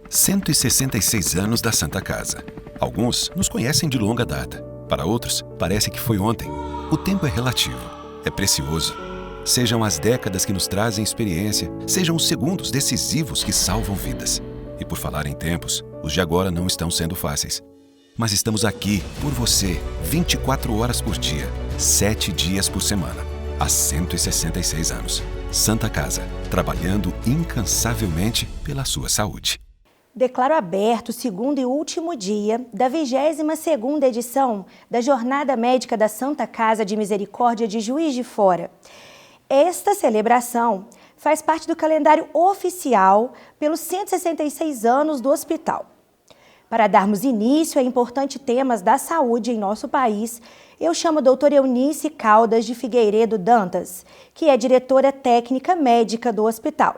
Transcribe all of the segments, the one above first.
166 anos da Santa Casa. Alguns nos conhecem de longa data. Para outros, parece que foi ontem. O tempo é relativo, é precioso. Sejam as décadas que nos trazem experiência, sejam os segundos decisivos que salvam vidas. E por falar em tempos, os de agora não estão sendo fáceis. Mas estamos aqui, por você, 24 horas por dia, 7 dias por semana, há 166 anos. Santa Casa, trabalhando incansavelmente pela sua saúde. Declaro aberto o segundo e último dia da 22ª edição da Jornada Médica da Santa Casa de Misericórdia de Juiz de Fora. Esta celebração faz parte do calendário oficial pelos 166 anos do hospital. Para darmos início a importantes temas da saúde em nosso país, eu chamo a doutora Eunice Caldas de Figueiredo Dantas, que é diretora técnica médica do hospital.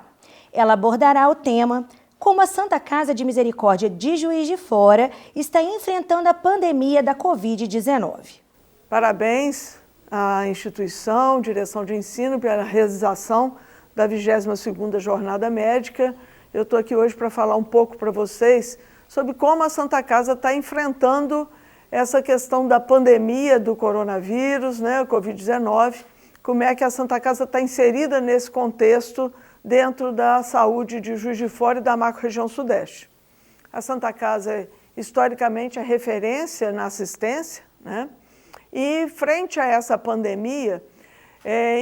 Ela abordará o tema como a Santa Casa de Misericórdia de Juiz de Fora está enfrentando a pandemia da Covid-19. Parabéns à instituição, direção de ensino, pela realização da 22ª Jornada Médica. Eu estou aqui hoje para falar um pouco para vocês sobre como a Santa Casa está enfrentando essa questão da pandemia do coronavírus, né, Covid-19, como é que a Santa Casa está inserida nesse contexto dentro da saúde de Juiz de Fora e da macro-região Sudeste. A Santa Casa, historicamente, é referência na assistência, né? E frente a essa pandemia,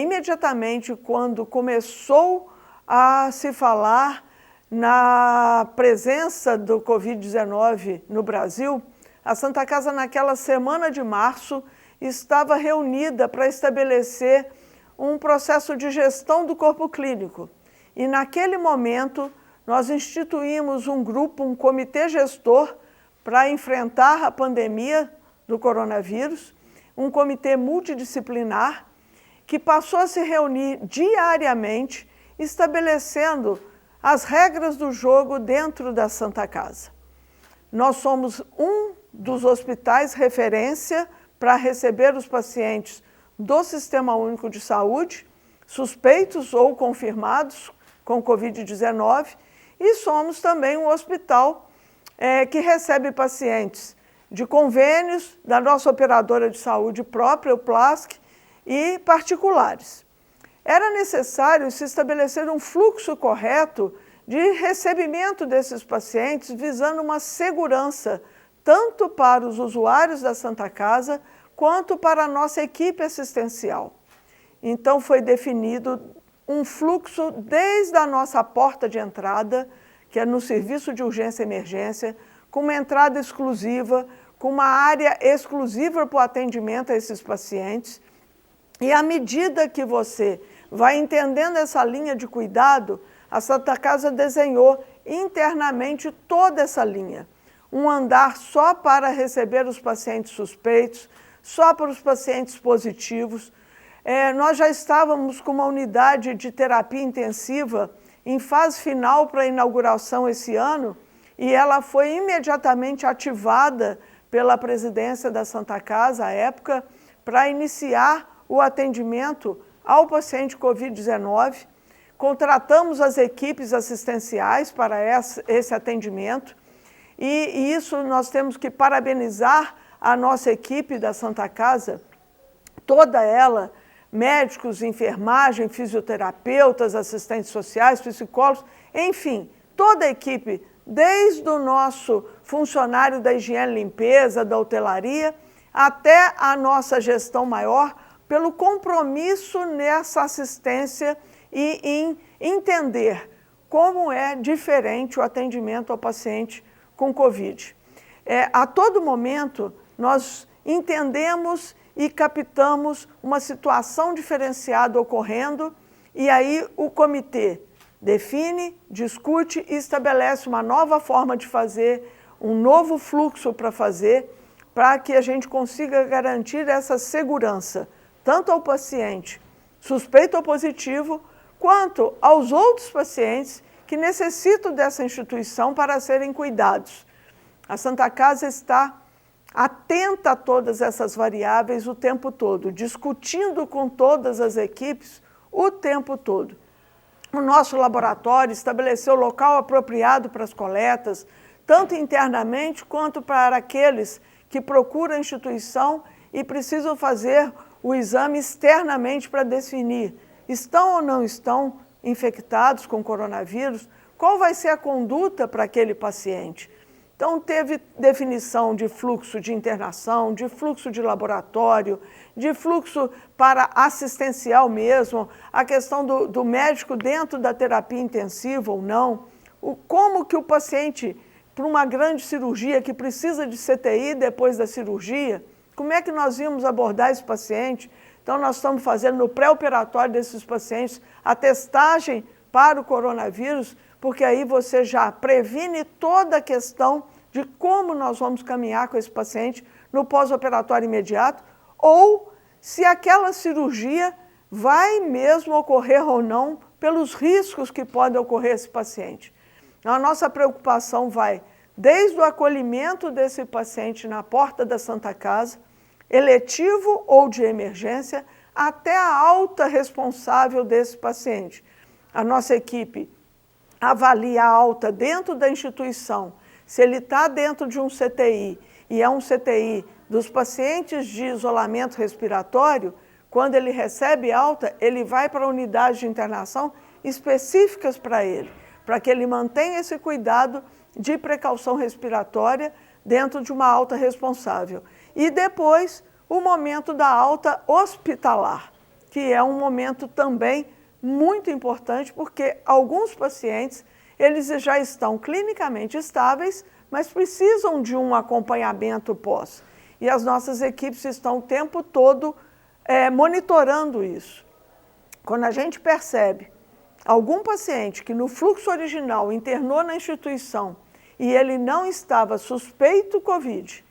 imediatamente quando começou a se falar na presença do Covid-19 no Brasil, a Santa Casa, naquela semana de março, estava reunida para estabelecer um processo de gestão do corpo clínico. E naquele momento, nós instituímos um grupo, um comitê gestor, para enfrentar a pandemia do coronavírus, um comitê multidisciplinar, que passou a se reunir diariamente, estabelecendo as regras do jogo dentro da Santa Casa. Nós somos um dos hospitais referência para receber os pacientes do Sistema Único de Saúde, suspeitos ou confirmados com Covid-19, e somos também um hospital que recebe pacientes de convênios da nossa operadora de saúde própria, o PLASC, e particulares. Era necessário se estabelecer um fluxo correto de recebimento desses pacientes, visando uma segurança tanto para os usuários da Santa Casa, quanto para a nossa equipe assistencial. Então foi definido um fluxo desde a nossa porta de entrada, que é no serviço de urgência e emergência, com uma entrada exclusiva, com uma área exclusiva para o atendimento a esses pacientes. E à medida que você vai entendendo essa linha de cuidado, a Santa Casa desenhou internamente toda essa linha. Um andar só para receber os pacientes suspeitos, só para os pacientes positivos. Nós já estávamos com uma unidade de terapia intensiva em fase final para a inauguração esse ano, e ela foi imediatamente ativada pela presidência da Santa Casa, à época, para iniciar o atendimento ao paciente Covid-19. Contratamos as equipes assistenciais para esse atendimento, e isso nós temos que parabenizar a nossa equipe da Santa Casa, toda ela, médicos, enfermagem, fisioterapeutas, assistentes sociais, psicólogos, enfim, toda a equipe, desde o nosso funcionário da higiene e limpeza, da hotelaria, até a nossa gestão maior, pelo compromisso nessa assistência e em entender como é diferente o atendimento ao paciente com Covid. A todo momento, nós entendemos e captamos uma situação diferenciada ocorrendo, e aí o comitê define, discute e estabelece uma nova forma de fazer, um novo fluxo para fazer, para que a gente consiga garantir essa segurança, tanto ao paciente suspeito ou positivo, quanto aos outros pacientes que necessitam dessa instituição para serem cuidados. A Santa Casa está atenta a todas essas variáveis o tempo todo, discutindo com todas as equipes o tempo todo. o nosso laboratório estabeleceu local apropriado para as coletas, tanto internamente quanto para aqueles que procuram a instituição e precisam fazer o exame externamente para definir estão ou não estão infectados com coronavírus, qual vai ser a conduta para aquele paciente. Então, teve definição de fluxo de internação, de fluxo de laboratório, de fluxo para assistencial mesmo, a questão do médico dentro da terapia intensiva ou não, como que o paciente, para uma grande cirurgia que precisa de CTI depois da cirurgia, como é que nós íamos abordar esse paciente? Então, nós estamos fazendo no pré-operatório desses pacientes a testagem para o coronavírus, porque aí você já previne toda a questão de como nós vamos caminhar com esse paciente no pós-operatório imediato, ou se aquela cirurgia vai mesmo ocorrer ou não, pelos riscos que podem ocorrer a esse paciente. Então, a nossa preocupação vai desde o acolhimento desse paciente na porta da Santa Casa, eletivo ou de emergência, até a alta responsável desse paciente. A nossa equipe avalia a alta dentro da instituição, se ele está dentro de um CTI e é um CTI dos pacientes de isolamento respiratório, quando ele recebe alta, ele vai para unidades de internação específicas para ele, para que ele mantenha esse cuidado de precaução respiratória dentro de uma alta responsável. E depois, o momento da alta hospitalar, que é um momento também muito importante, porque alguns pacientes, eles já estão clinicamente estáveis, mas precisam de um acompanhamento pós. E as nossas equipes estão o tempo todo monitorando isso. Quando a gente percebe algum paciente que no fluxo original internou na instituição e ele não estava suspeito Covid,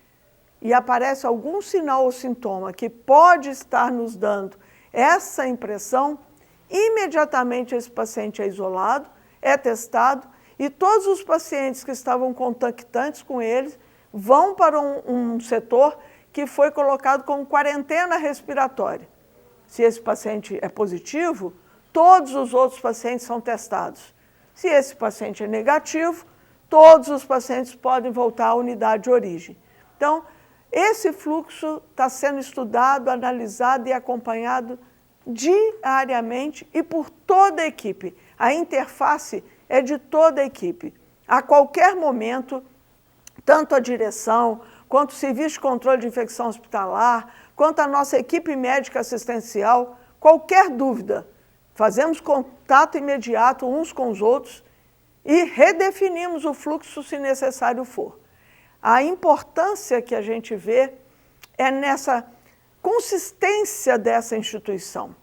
e aparece algum sinal ou sintoma que pode estar nos dando essa impressão, imediatamente esse paciente é isolado, é testado, e todos os pacientes que estavam contactantes com eles vão para um setor que foi colocado como quarentena respiratória. Se esse paciente é positivo, todos os outros pacientes são testados. Se esse paciente é negativo, todos os pacientes podem voltar à unidade de origem. Então, esse fluxo está sendo estudado, analisado e acompanhado diariamente e por toda a equipe. A interface é de toda a equipe. A qualquer momento, tanto a direção, quanto o Serviço de Controle de Infecção Hospitalar, quanto a nossa equipe médica assistencial, qualquer dúvida, fazemos contato imediato uns com os outros e redefinimos o fluxo se necessário for. A importância que a gente vê é nessa consistência dessa instituição.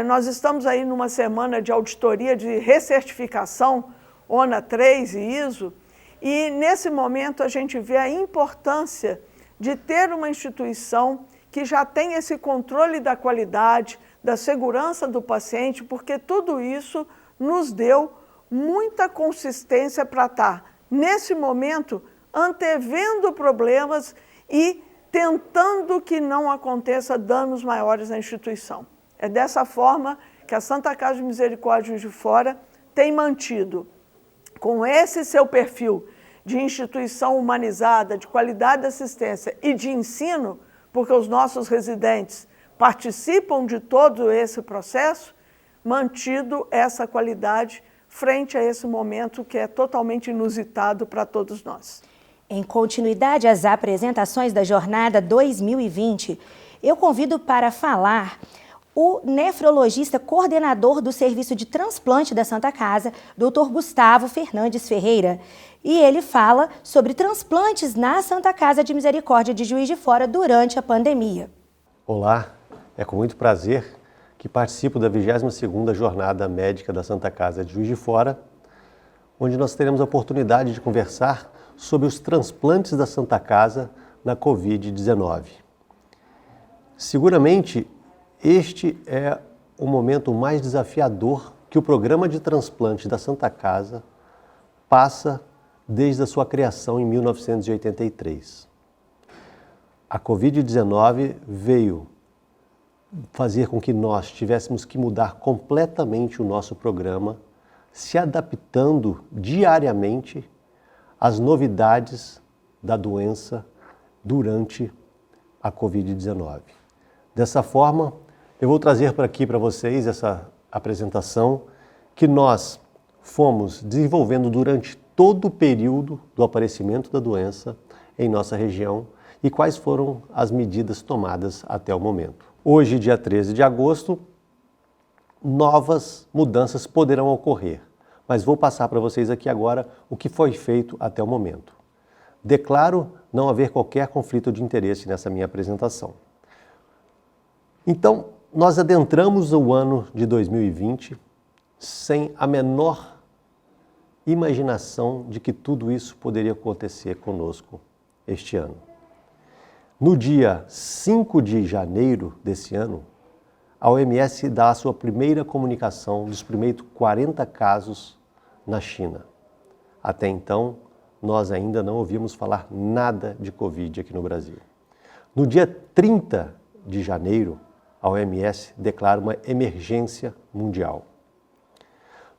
Nós estamos aí numa semana de auditoria de recertificação, ONA 3 e ISO, e nesse momento a gente vê a importância de ter uma instituição que já tem esse controle da qualidade, da segurança do paciente, porque tudo isso nos deu muita consistência para estar, nesse momento, antevendo problemas e tentando que não aconteça danos maiores à instituição. É dessa forma que a Santa Casa de Misericórdia Juiz de Fora tem mantido, com esse seu perfil de instituição humanizada, de qualidade de assistência e de ensino, porque os nossos residentes participam de todo esse processo, mantido essa qualidade frente a esse momento que é totalmente inusitado para todos nós. Em continuidade às apresentações da Jornada 2020, eu convido para falar o nefrologista coordenador do Serviço de Transplante da Santa Casa, Dr. Gustavo Fernandes Ferreira. E ele fala sobre transplantes na Santa Casa de Misericórdia de Juiz de Fora durante a pandemia. Olá, é com muito prazer que participo da 22ª Jornada Médica da Santa Casa de Juiz de Fora, onde nós teremos a oportunidade de conversar sobre os transplantes da Santa Casa na Covid-19. Seguramente, este é o momento mais desafiador que o programa de transplante da Santa Casa passa desde a sua criação em 1983. A Covid-19 veio fazer com que nós tivéssemos que mudar completamente o nosso programa, se adaptando diariamente às novidades da doença durante a Covid-19. Dessa forma, eu vou trazer aqui para vocês essa apresentação que nós fomos desenvolvendo durante todo o período do aparecimento da doença em nossa região e quais foram as medidas tomadas até o momento. Hoje, dia 13 de agosto, novas mudanças poderão ocorrer, mas vou passar para vocês aqui agora o que foi feito até o momento. Declaro não haver qualquer conflito de interesse nessa minha apresentação. Então, nós adentramos o ano de 2020 sem a menor imaginação de que tudo isso poderia acontecer conosco este ano. No dia 5 de janeiro desse ano, a OMS dá a sua primeira comunicação dos primeiros 40 casos na China. Até então, nós ainda não ouvíamos falar nada de Covid aqui no Brasil. No dia 30 de janeiro, a OMS declara uma emergência mundial.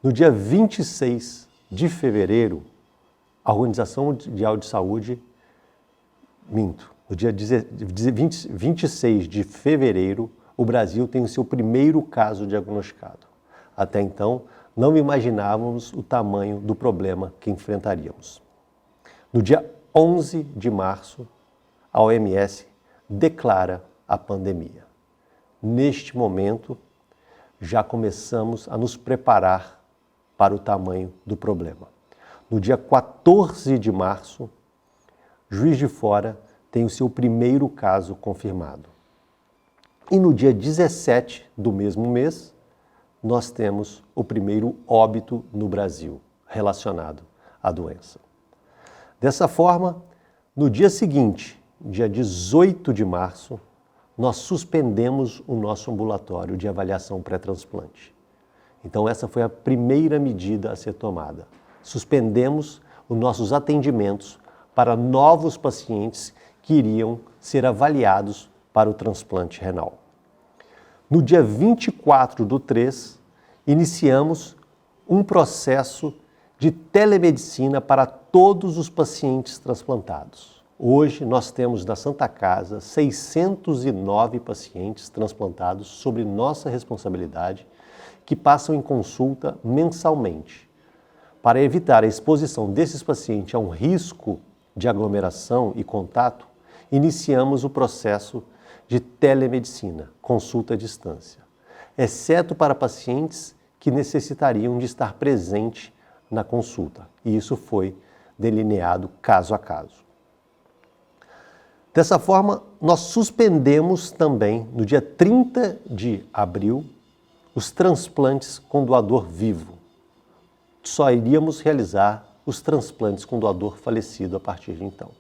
No dia 26 de fevereiro, a Organização Mundial de Saúde, no dia 26 de fevereiro, o Brasil tem o seu primeiro caso diagnosticado. Até então, não imaginávamos o tamanho do problema que enfrentaríamos. No dia 11 de março, a OMS declara a pandemia. Neste momento, já começamos a nos preparar para o tamanho do problema. No dia 14 de março, Juiz de Fora tem o seu primeiro caso confirmado. E no dia 17 do mesmo mês, nós temos o primeiro óbito no Brasil relacionado à doença. Dessa forma, no dia seguinte, dia 18 de março, nós suspendemos o nosso ambulatório de avaliação pré-transplante. Então essa foi a primeira medida a ser tomada. Suspendemos os nossos atendimentos para novos pacientes que iriam ser avaliados para o transplante renal. No dia 24/3, iniciamos um processo de telemedicina para todos os pacientes transplantados. Hoje nós temos na Santa Casa 609 pacientes transplantados sob nossa responsabilidade que passam em consulta mensalmente. Para evitar a exposição desses pacientes a um risco de aglomeração e contato, iniciamos o processo de telemedicina, consulta à distância, exceto para pacientes que necessitariam de estar presente na consulta. E isso foi delineado caso a caso. Dessa forma, nós suspendemos também, no dia 30 de abril, os transplantes com doador vivo. Só iríamos realizar os transplantes com doador falecido a partir de então.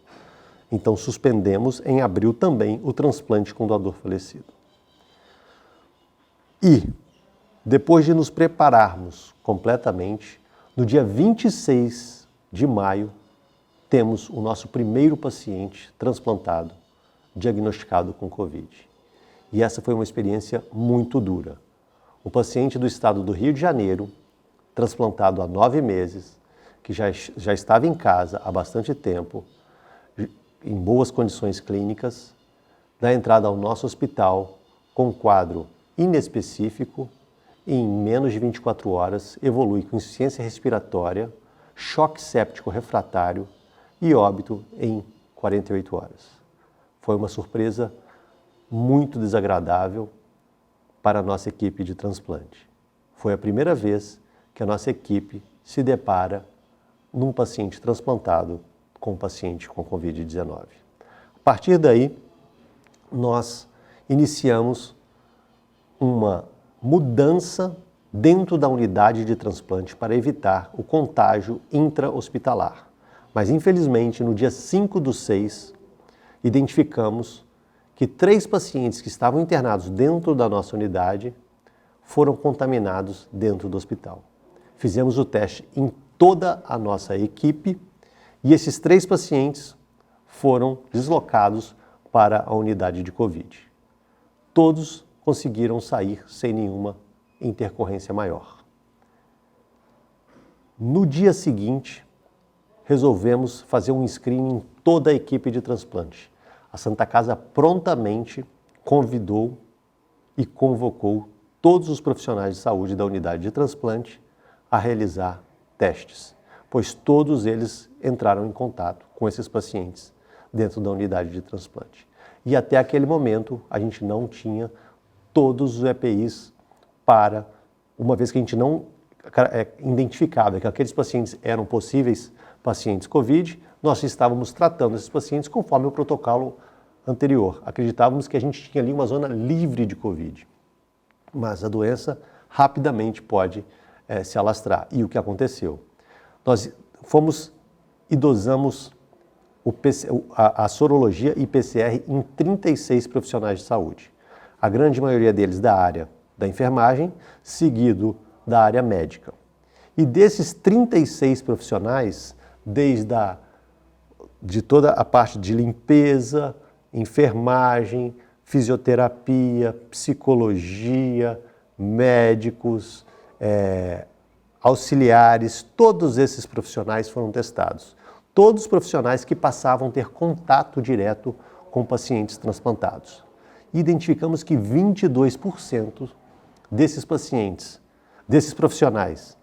Então, suspendemos em abril também o transplante com doador falecido. E, depois de nos prepararmos completamente, no dia 26 de maio, temos o nosso primeiro paciente transplantado, diagnosticado com Covid. E essa foi uma experiência muito dura. O paciente do estado do Rio de Janeiro, transplantado há 9 meses, que já estava em casa há bastante tempo, em boas condições clínicas, dá entrada ao nosso hospital com um quadro inespecífico e em menos de 24 horas evolui com insuficiência respiratória, choque séptico refratário e óbito em 48 horas. Foi uma surpresa muito desagradável para a nossa equipe de transplante. Foi a primeira vez que a nossa equipe se depara num paciente transplantado com um paciente com Covid-19. A partir daí, nós iniciamos uma mudança dentro da unidade de transplante para evitar o contágio intra-hospitalar. Mas, infelizmente, no dia 5/6, identificamos que 3 pacientes que estavam internados dentro da nossa unidade foram contaminados dentro do hospital. Fizemos o teste em toda a nossa equipe e esses 3 pacientes foram deslocados para a unidade de Covid. Todos conseguiram sair sem nenhuma intercorrência maior. No dia seguinte, resolvemos fazer um screening em toda a equipe de transplante. A Santa Casa prontamente convidou e convocou todos os profissionais de saúde da unidade de transplante a realizar testes, pois todos eles entraram em contato com esses pacientes dentro da unidade de transplante. E até aquele momento a gente não tinha todos os EPIs para, uma vez que a gente não identificava que aqueles pacientes eram possíveis pacientes COVID, nós estávamos tratando esses pacientes conforme o protocolo anterior. Acreditávamos que a gente tinha ali uma zona livre de COVID, mas a doença rapidamente pode se alastrar. E o que aconteceu? Nós fomos e dosamos a sorologia e PCR em 36 profissionais de saúde. A grande maioria deles da área da enfermagem, seguido da área médica. E desses 36 profissionais, de toda a parte de limpeza, enfermagem, fisioterapia, psicologia, médicos, auxiliares, todos esses profissionais foram testados. Todos os profissionais que passavam a ter contato direto com pacientes transplantados. Identificamos que 22% desses pacientes, desses profissionais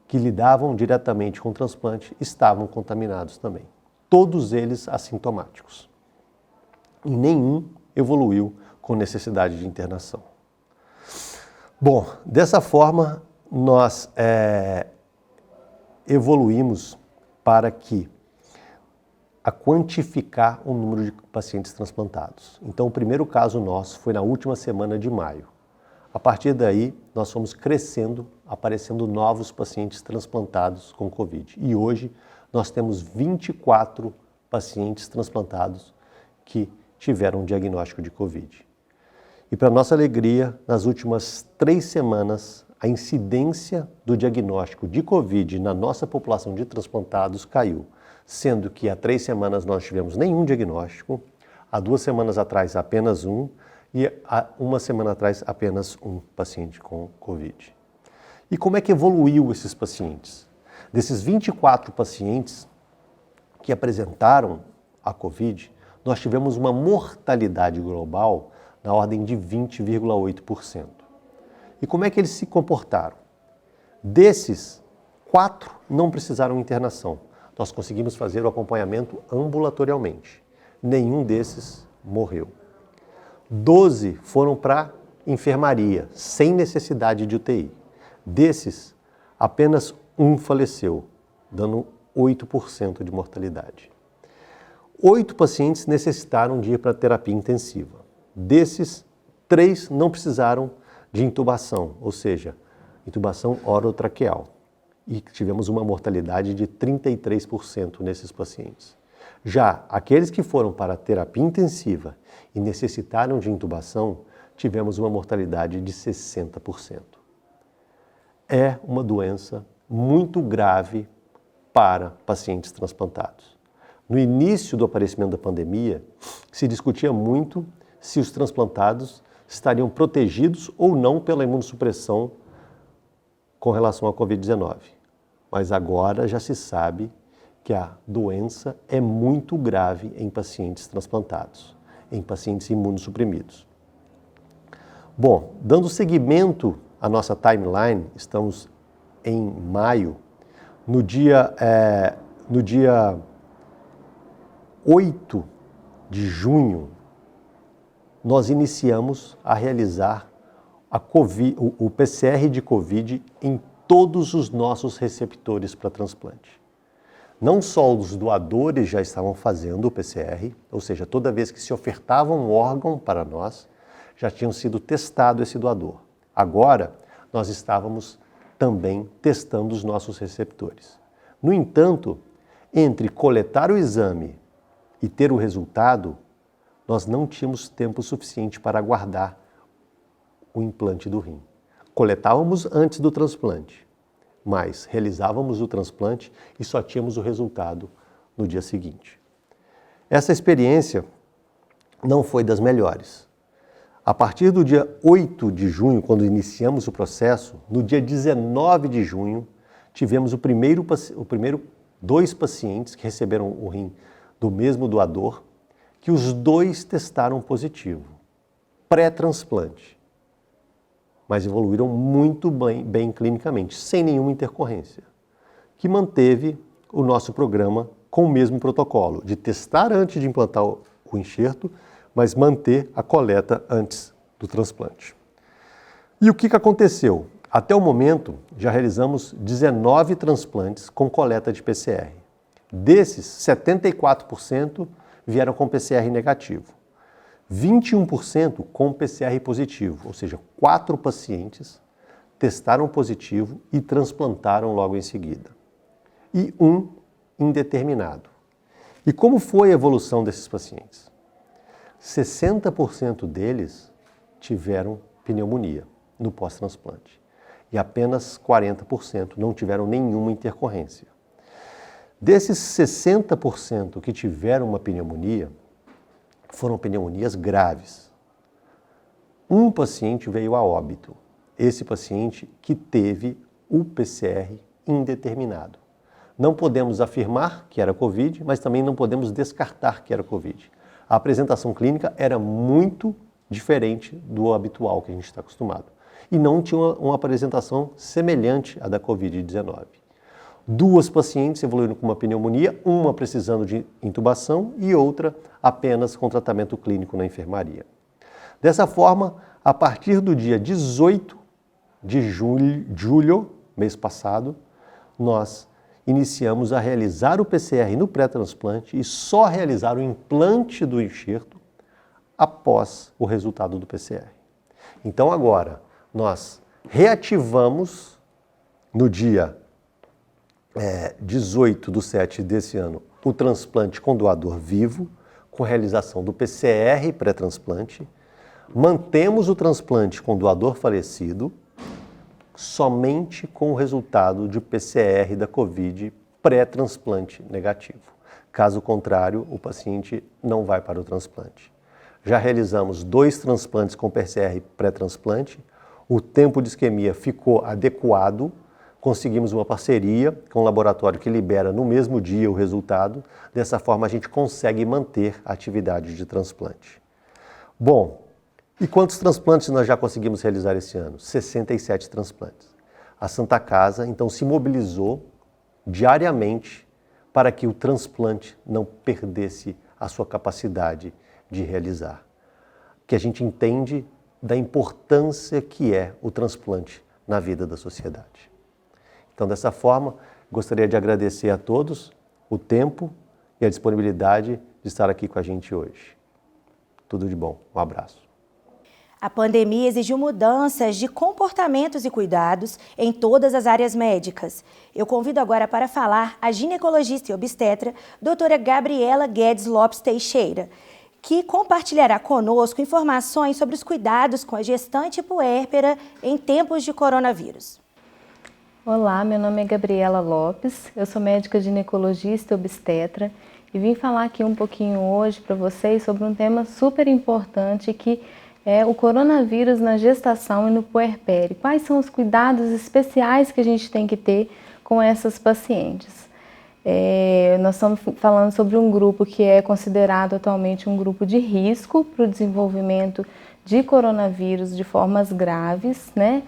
que lidavam diretamente com o transplante, estavam contaminados também. Todos eles assintomáticos. E nenhum evoluiu com necessidade de internação. Bom, dessa forma, nós evoluímos para a quantificar o número de pacientes transplantados. Então, o primeiro caso nosso foi na última semana de maio. A partir daí, nós fomos crescendo, aparecendo novos pacientes transplantados com Covid. E hoje, nós temos 24 pacientes transplantados que tiveram um diagnóstico de Covid. E, para nossa alegria, nas últimas 3 semanas, a incidência do diagnóstico de Covid na nossa população de transplantados caiu, sendo que há 3 semanas nós tivemos nenhum diagnóstico, há 2 semanas atrás apenas um, e há 1 semana atrás apenas um paciente com Covid. E como é que evoluiu esses pacientes? Desses 24 pacientes que apresentaram a Covid, nós tivemos uma mortalidade global na ordem de 20,8%. E como é que eles se comportaram? Desses, 4 não precisaram internação. Nós conseguimos fazer o acompanhamento ambulatorialmente. Nenhum desses morreu. 12 foram para enfermaria, sem necessidade de UTI. Desses, apenas um faleceu, dando 8% de mortalidade. 8 pacientes necessitaram de ir para terapia intensiva. Desses, 3 não precisaram de intubação, ou seja, intubação orotraqueal. E tivemos uma mortalidade de 33% nesses pacientes. Já aqueles que foram para terapia intensiva e necessitaram de intubação, tivemos uma mortalidade de 60%. É uma doença muito grave para pacientes transplantados. No início do aparecimento da pandemia, se discutia muito se os transplantados estariam protegidos ou não pela imunossupressão com relação à Covid-19. Mas agora já se sabe que a doença é muito grave em pacientes transplantados, em pacientes imunossuprimidos. Bom, dando seguimento à nossa timeline, estamos em maio, no dia 8 de junho, nós iniciamos a realizar o PCR de Covid em todos os nossos receptores para transplante. Não só os doadores já estavam fazendo o PCR, ou seja, toda vez que se ofertava um órgão para nós, já tinham sido testado esse doador. Agora, nós estávamos também testando os nossos receptores. No entanto, entre coletar o exame e ter o resultado, nós não tínhamos tempo suficiente para aguardar o implante do rim. Coletávamos antes do transplante, mas realizávamos o transplante e só tínhamos o resultado no dia seguinte. Essa experiência não foi das melhores. A partir do dia 8 de junho, quando iniciamos o processo, no dia 19 de junho, tivemos o primeiro 2 pacientes que receberam o rim do mesmo doador, que os 2 testaram positivo, pré-transplante, mas evoluíram muito bem clinicamente, sem nenhuma intercorrência, que manteve o nosso programa com o mesmo protocolo, de testar antes de implantar o enxerto, mas manter a coleta antes do transplante. E o que aconteceu? Até o momento, já realizamos 19 transplantes com coleta de PCR. Desses, 74% vieram com PCR negativo. 21% com PCR positivo, ou seja, 4 pacientes testaram positivo e transplantaram logo em seguida. E 1 indeterminado. E como foi a evolução desses pacientes? 60% deles tiveram pneumonia no pós-transplante e apenas 40% não tiveram nenhuma intercorrência. Desses 60% que tiveram uma pneumonia, foram pneumonias graves. Um paciente veio a óbito, esse paciente que teve o PCR indeterminado. Não podemos afirmar que era Covid, mas também não podemos descartar que era Covid. A apresentação clínica era muito diferente do habitual que a gente está acostumado. E não tinha uma apresentação semelhante à da Covid-19. 2 pacientes evoluíram com uma pneumonia, uma precisando de intubação e outra apenas com tratamento clínico na enfermaria. Dessa forma, a partir do dia 18 de julho, mês passado, nós iniciamos a realizar o PCR no pré-transplante e só realizar o implante do enxerto após o resultado do PCR. Então agora, nós reativamos no dia 18/7 desse ano o transplante com doador vivo, com realização do PCR pré-transplante, mantemos o transplante com doador falecido, somente com o resultado de PCR da Covid pré-transplante negativo. Caso contrário, o paciente não vai para o transplante. Já realizamos 2 transplantes com PCR pré-transplante, o tempo de isquemia ficou adequado, conseguimos uma parceria com um laboratório que libera no mesmo dia o resultado, dessa forma a gente consegue manter a atividade de transplante. Bom, e quantos transplantes nós já conseguimos realizar esse ano? 67 transplantes. A Santa Casa, então, se mobilizou diariamente para que o transplante não perdesse a sua capacidade de realizar. Que a gente entende da importância que é o transplante na vida da sociedade. Então, dessa forma, gostaria de agradecer a todos o tempo e a disponibilidade de estar aqui com a gente hoje. Tudo de bom. Um abraço. A pandemia exigiu mudanças de comportamentos e cuidados em todas as áreas médicas. Eu convido agora para falar a ginecologista e obstetra, doutora Gabriela Guedes Lopes Teixeira, que compartilhará conosco informações sobre os cuidados com a gestante puérpera em tempos de coronavírus. Olá, meu nome é Gabriela Lopes, eu sou médica ginecologista e obstetra e vim falar aqui um pouquinho hoje para vocês sobre um tema super importante que é o coronavírus na gestação e no puerpério. Quais são os cuidados especiais que a gente tem que ter com essas pacientes? Nós estamos falando sobre um grupo que é considerado atualmente um grupo de risco para o desenvolvimento de coronavírus de formas graves, né?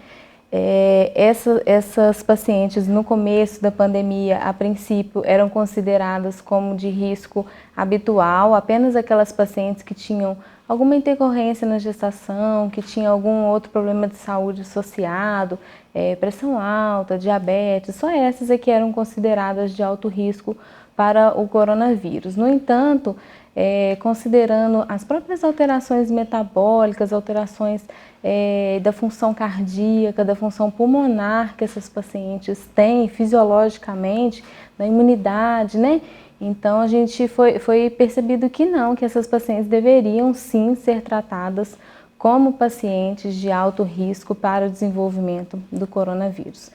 Essas pacientes no começo da pandemia, a princípio, eram consideradas como de risco habitual, apenas aquelas pacientes que tinham alguma intercorrência na gestação, que tinham algum outro problema de saúde associado, pressão alta, diabetes, só essas é que eram consideradas de alto risco para o coronavírus. No entanto, considerando as próprias alterações metabólicas, alterações da função cardíaca, da função pulmonar que essas pacientes têm fisiologicamente, da imunidade, né? Então a gente foi percebido que não, que essas pacientes deveriam sim ser tratadas como pacientes de alto risco para o desenvolvimento do coronavírus.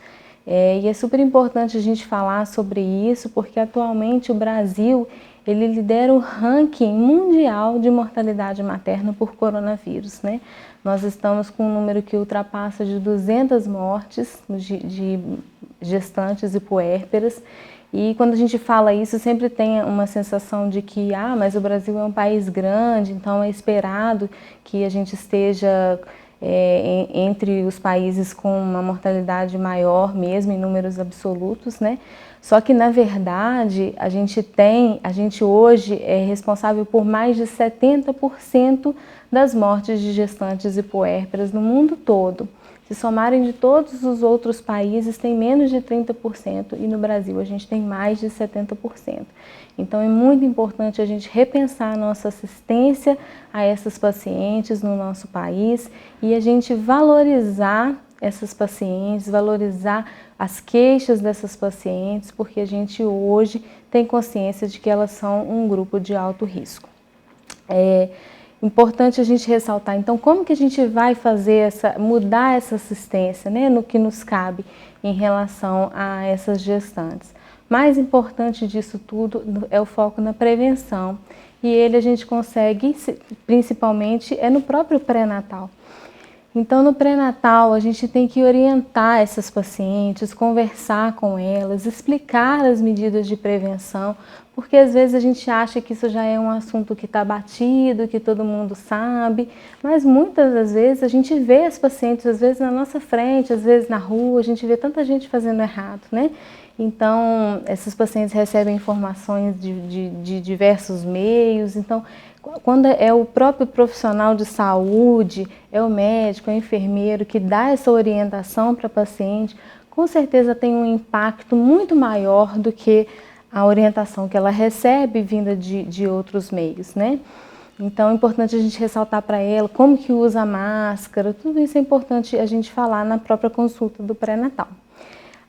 E é super importante a gente falar sobre isso, porque atualmente o Brasil ele lidera o ranking mundial de mortalidade materna por coronavírus, né? Nós estamos com um número que ultrapassa de 200 mortes de gestantes e puérperas. E quando a gente fala isso, sempre tem uma sensação de que, mas o Brasil é um país grande, então é esperado que a gente esteja entre os países com uma mortalidade maior mesmo, em números absolutos, né? Só que, na verdade, a gente hoje é responsável por mais de 70% das mortes de gestantes e puérperas no mundo todo. Se somarem de todos os outros países, tem menos de 30% e no Brasil a gente tem mais de 70%. Então é muito importante a gente repensar a nossa assistência a essas pacientes no nosso país e a gente valorizar essas pacientes, valorizar as queixas dessas pacientes, porque a gente hoje tem consciência de que elas são um grupo de alto risco. Importante a gente ressaltar, então, como que a gente vai mudar essa assistência, né, no que nos cabe em relação a essas gestantes. Mais importante disso tudo é o foco na prevenção, e ele a gente consegue, principalmente, no próprio pré-natal. Então, no pré-natal, a gente tem que orientar essas pacientes, conversar com elas, explicar as medidas de prevenção, porque às vezes a gente acha que isso já é um assunto que está batido, que todo mundo sabe, mas muitas das vezes a gente vê as pacientes, às vezes na nossa frente, às vezes na rua, a gente vê tanta gente fazendo errado, né? Então, essas pacientes recebem informações de diversos meios, então, quando é o próprio profissional de saúde, é o médico, é o enfermeiro que dá essa orientação para a paciente, com certeza tem um impacto muito maior do que a orientação que ela recebe vinda de outros meios, né? Então é importante a gente ressaltar para ela como que usa a máscara, tudo isso é importante a gente falar na própria consulta do pré-natal.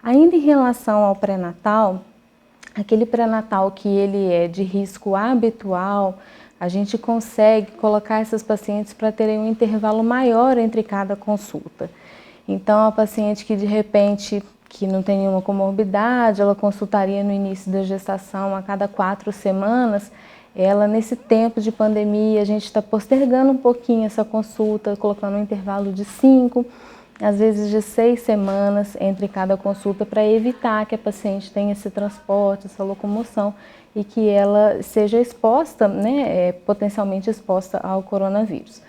Ainda em relação ao pré-natal, aquele pré-natal que ele é de risco habitual, a gente consegue colocar essas pacientes para terem um intervalo maior entre cada consulta. Então, a paciente que de repente, que não tem nenhuma comorbidade, ela consultaria no início da gestação a cada 4 semanas, ela nesse tempo de pandemia, a gente está postergando um pouquinho essa consulta, colocando um intervalo de 5, às vezes de 6 semanas entre cada consulta, para evitar que a paciente tenha esse transporte, essa locomoção, e que ela seja exposta, né, potencialmente exposta ao coronavírus.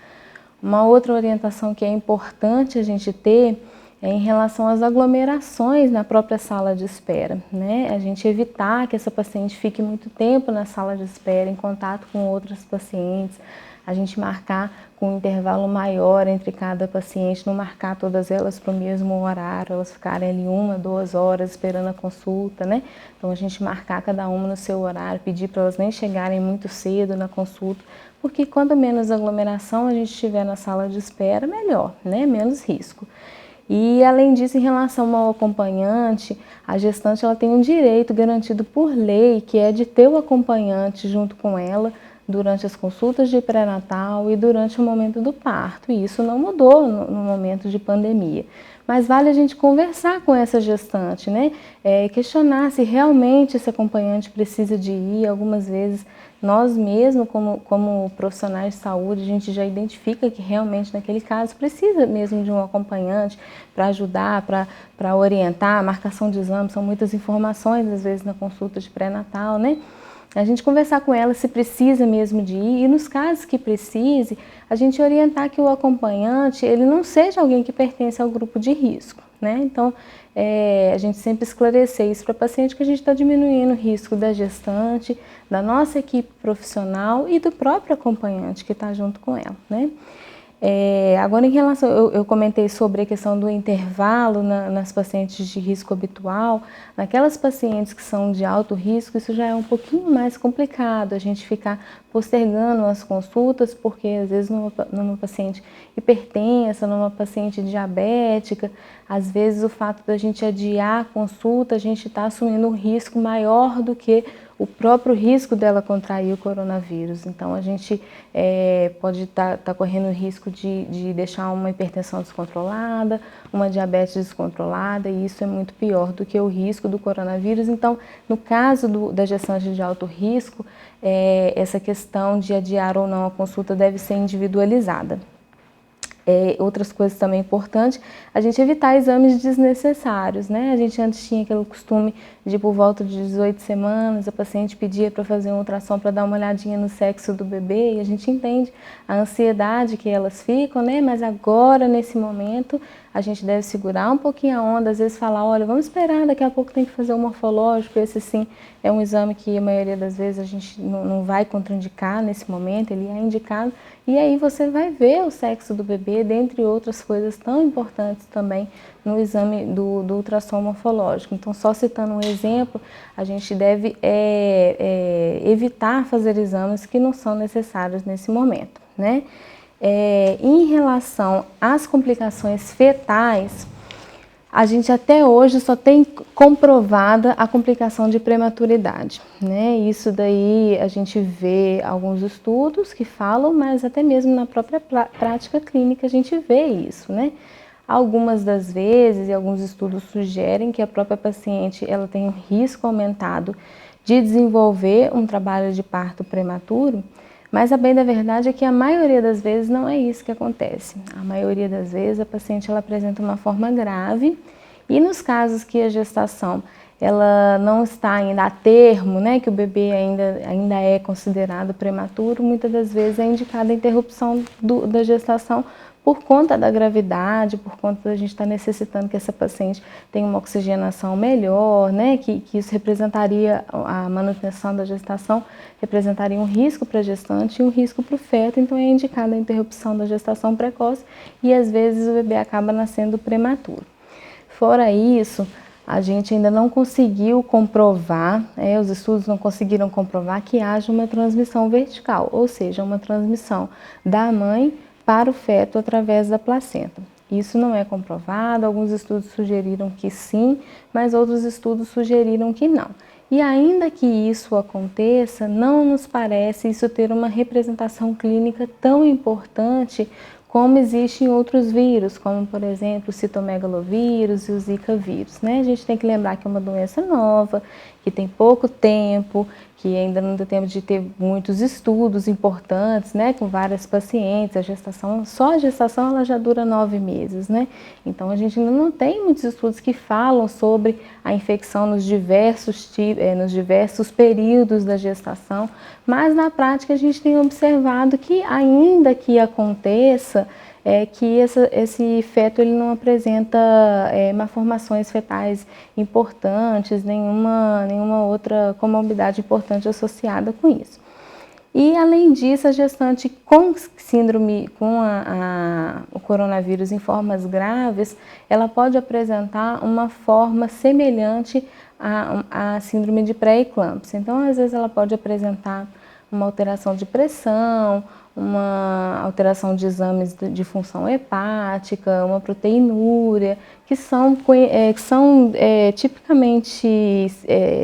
Uma outra orientação que é importante a gente ter é em relação às aglomerações na própria sala de espera, né? A gente evitar que essa paciente fique muito tempo na sala de espera, em contato com outras pacientes, a gente marcar com um intervalo maior entre cada paciente, não marcar todas elas para o mesmo horário, elas ficarem ali 1, 2 horas esperando a consulta, né? Então a gente marcar cada uma no seu horário, pedir para elas nem chegarem muito cedo na consulta, porque quanto menos aglomeração a gente tiver na sala de espera, melhor, né? Menos risco. E além disso, em relação ao acompanhante, a gestante ela tem um direito garantido por lei, que é de ter o acompanhante junto com ela durante as consultas de pré-natal e durante o momento do parto. E isso não mudou no momento de pandemia. Mas vale a gente conversar com essa gestante, né? Questionar se realmente esse acompanhante precisa de ir. Algumas vezes nós mesmos, como profissionais de saúde, a gente já identifica que realmente naquele caso precisa mesmo de um acompanhante para ajudar, para orientar. A marcação de exames são muitas informações, às vezes na consulta de pré-natal, né? A gente conversar com ela se precisa mesmo de ir e nos casos que precise, a gente orientar que o acompanhante ele não seja alguém que pertence ao grupo de risco, né? Então, a gente sempre esclarecer isso para a paciente que a gente está diminuindo o risco da gestante, da nossa equipe profissional e do próprio acompanhante que está junto com ela, né? Agora, em relação, eu comentei sobre a questão do intervalo nas pacientes de risco habitual. Naquelas pacientes que são de alto risco, isso já é um pouquinho mais complicado, a gente ficar postergando as consultas, porque às vezes numa paciente hipertensa, numa paciente diabética, às vezes o fato da gente adiar a consulta, a gente está assumindo um risco maior do que o próprio risco dela contrair o coronavírus. Então, a gente pode estar correndo o risco de deixar uma hipertensão descontrolada, uma diabetes descontrolada, e isso é muito pior do que o risco do coronavírus. Então, no caso da gestante de alto risco, essa questão de adiar ou não a consulta deve ser individualizada. Outras coisas também importantes, a gente evitar exames desnecessários, né? A gente antes tinha aquele costume de, por volta de 18 semanas, a paciente pedia para fazer um ultrassom para dar uma olhadinha no sexo do bebê, e a gente entende a ansiedade que elas ficam, né? Mas agora, nesse momento, a gente deve segurar um pouquinho a onda, às vezes falar, olha, vamos esperar, daqui a pouco tem que fazer o morfológico, esse sim é um exame que a maioria das vezes a gente não vai contraindicar nesse momento, ele é indicado, e aí você vai ver o sexo do bebê, dentre outras coisas tão importantes também no exame do ultrassom morfológico. Então, só citando um exemplo, a gente deve evitar fazer exames que não são necessários nesse momento, né? Em relação às complicações fetais, a gente até hoje só tem comprovada a complicação de prematuridade, né? Isso daí a gente vê alguns estudos que falam, mas até mesmo na própria prática clínica a gente vê isso, né? Algumas das vezes, e alguns estudos sugerem que a própria paciente ela tem um risco aumentado de desenvolver um trabalho de parto prematuro, mas a bem da verdade é que a maioria das vezes não é isso que acontece. A maioria das vezes a paciente ela apresenta uma forma grave, e nos casos que a gestação ela não está ainda a termo, né, que o bebê ainda é considerado prematuro, muitas das vezes é indicada a interrupção da gestação por conta da gravidade, por conta da gente estar necessitando que essa paciente tenha uma oxigenação melhor, né, que isso representaria, a manutenção da gestação representaria um risco para a gestante e um risco para o feto, então é indicada a interrupção da gestação precoce e às vezes o bebê acaba nascendo prematuro. Fora isso, a gente ainda não conseguiu comprovar, os estudos não conseguiram comprovar que haja uma transmissão vertical, ou seja, uma transmissão da mãe para o feto através da placenta. Isso não é comprovado, alguns estudos sugeriram que sim, mas outros estudos sugeriram que não. E ainda que isso aconteça, não nos parece isso ter uma representação clínica tão importante como existe em outros vírus, como por exemplo o citomegalovírus e o zika vírus, né? A gente tem que lembrar que é uma doença nova, que tem pouco tempo, que ainda não deu tempo de ter muitos estudos importantes, né, com várias pacientes. Só a gestação ela já dura 9 meses, né? Então a gente ainda não tem muitos estudos que falam sobre a infecção nos diversos períodos da gestação, mas na prática a gente tem observado que ainda que aconteça, que esse feto ele não apresenta malformações fetais importantes, nenhuma outra comorbidade importante associada com isso. E além disso, a gestante com síndrome, com o coronavírus em formas graves, ela pode apresentar uma forma semelhante à síndrome de pré-eclâmpsia. Então, às vezes ela pode apresentar uma alteração de pressão, uma alteração de exames de função hepática, uma proteinúria, que são tipicamente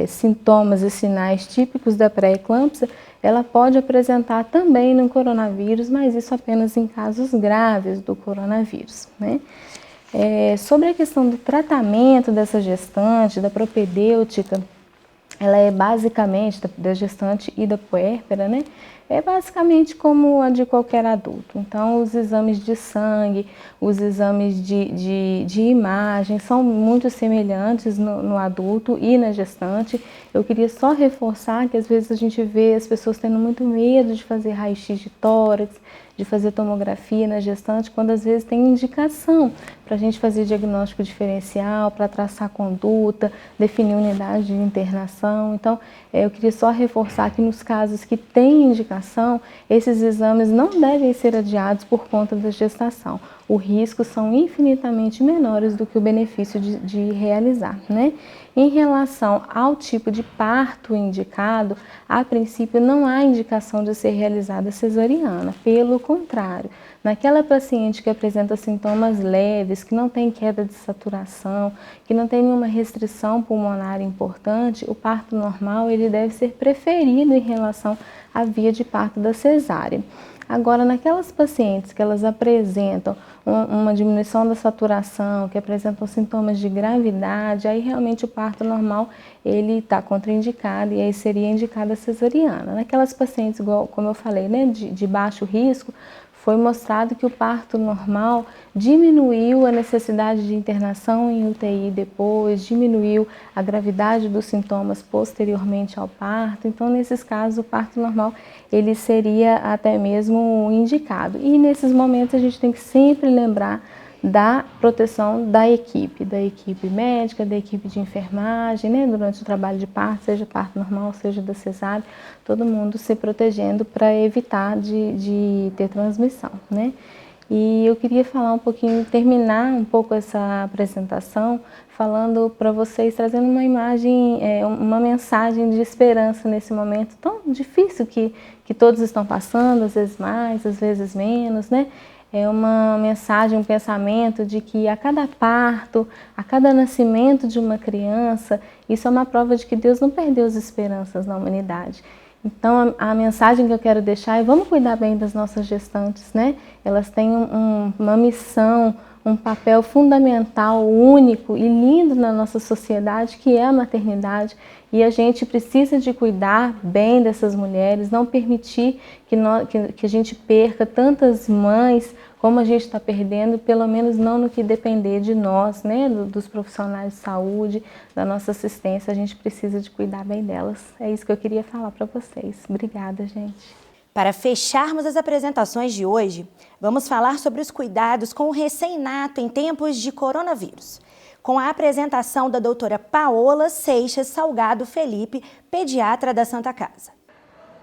sintomas e sinais típicos da pré-eclâmpsia. Ela pode apresentar também no coronavírus, mas isso apenas em casos graves do coronavírus, né? Sobre a questão do tratamento dessa gestante, da propedêutica, ela é basicamente, da gestante e da puérpera, né? É basicamente como a de qualquer adulto. Então, os exames de sangue, os exames de imagem são muito semelhantes no adulto e na gestante. Eu queria só reforçar que às vezes a gente vê as pessoas tendo muito medo de fazer raio-x de tórax, de fazer tomografia na gestante, quando às vezes tem indicação para a gente fazer diagnóstico diferencial, para traçar conduta, definir unidade de internação. Então, eu queria só reforçar que nos casos que tem indicação, esses exames não devem ser adiados por conta da gestação. o risco são infinitamente menores do que o benefício de realizar, né? Em relação ao tipo de parto indicado, a princípio não há indicação de ser realizada cesariana, pelo contrário, naquela paciente que apresenta sintomas leves, que não tem queda de saturação, que não tem nenhuma restrição pulmonar importante, o parto normal ele deve ser preferido em relação à via de parto da cesárea. Agora, naquelas pacientes que elas apresentam uma diminuição da saturação, que apresentam sintomas de gravidade, aí realmente o parto normal ele está contraindicado e aí seria indicada a cesariana. Naquelas pacientes, igual, como eu falei, né, de baixo risco, foi mostrado que o parto normal diminuiu a necessidade de internação em UTI depois, diminuiu a gravidade dos sintomas posteriormente ao parto. Então, nesses casos, o parto normal ele seria até mesmo indicado. E nesses momentos a gente tem que sempre lembrar da proteção da equipe médica, da equipe de enfermagem, né, durante o trabalho de parto, seja parto normal, seja da cesárea, todo mundo se protegendo para evitar de ter transmissão, né? E eu queria falar um pouquinho, terminar um pouco essa apresentação, falando para vocês, trazendo uma imagem, uma mensagem de esperança nesse momento tão difícil que todos estão passando, às vezes mais, às vezes menos, né? É uma mensagem, um pensamento de que a cada parto, a cada nascimento de uma criança, isso é uma prova de que Deus não perdeu as esperanças na humanidade. Então, a mensagem que eu quero deixar é: vamos cuidar bem das nossas gestantes, né? Elas têm uma missão, um papel fundamental, único e lindo na nossa sociedade, que é a maternidade. E a gente precisa de cuidar bem dessas mulheres, não permitir que a gente perca tantas mães como a gente está perdendo, pelo menos não no que depender de nós, né, dos profissionais de saúde, da nossa assistência. A gente precisa de cuidar bem delas. É isso que eu queria falar para vocês. Obrigada, gente. Para fecharmos as apresentações de hoje, vamos falar sobre os cuidados com o recém-nato em tempos de coronavírus, com a apresentação da doutora Paola Seixas Salgado Felipe, pediatra da Santa Casa.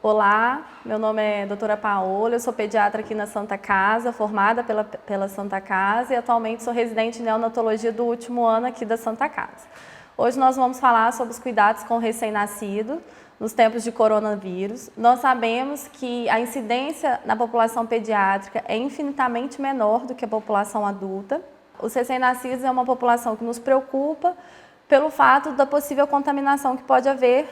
Olá, meu nome é doutora Paola, eu sou pediatra aqui na Santa Casa, formada pela Santa Casa e atualmente sou residente em neonatologia do último ano aqui da Santa Casa. Hoje nós vamos falar sobre os cuidados com o recém-nascido nos tempos de coronavírus. Nós sabemos que a incidência na população pediátrica é infinitamente menor do que a população adulta. Os recém-nascidos é uma população que nos preocupa pelo fato da possível contaminação que pode haver